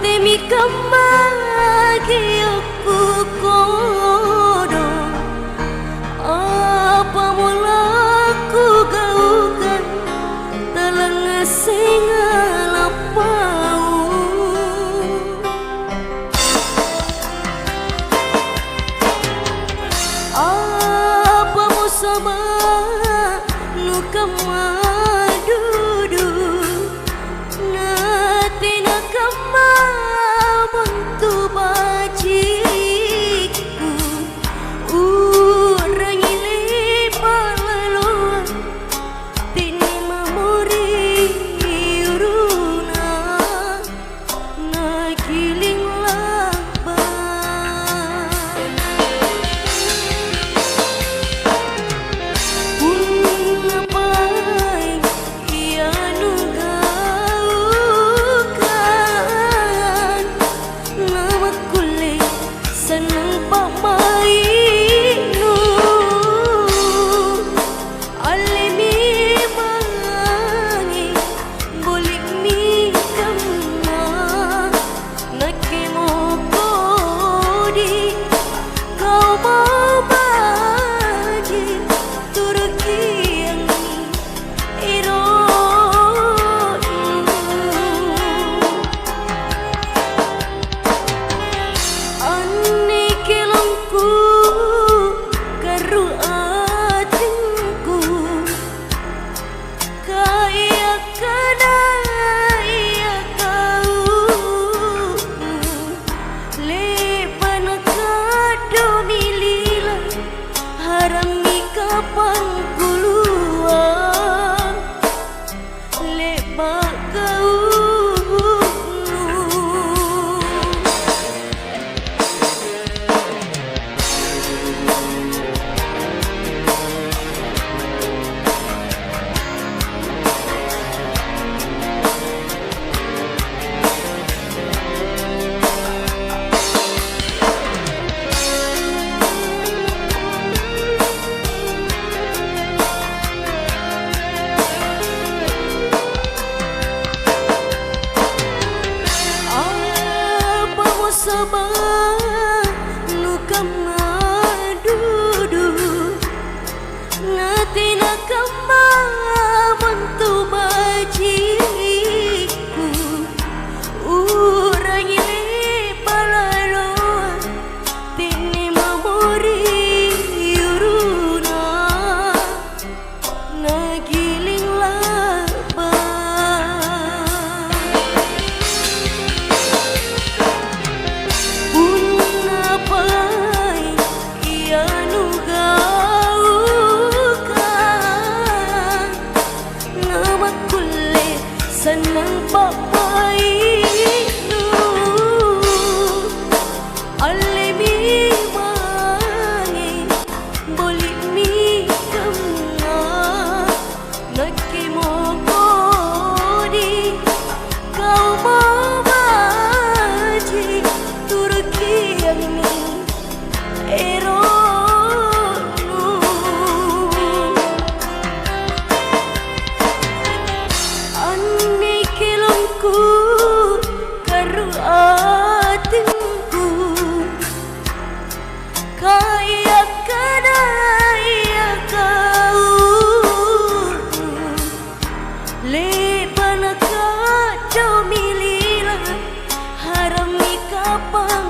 temi kamagi aku kodo apa mulaku gaukan telang singalapau apa musaba nu kamadudu natina kamabantu bajiku urang ili palalo tini memori uruna nagiling kapan keluar lebak kau sabah nu kamadudu natina kamabantu bajiku urang ili palalo tini memori uruna nagiling senang papainu alemi mangi boli mi kama nakimo kodi kau mau baji turki yang ni karu atinku kaya kadaya kau leban kacau milila harami kapan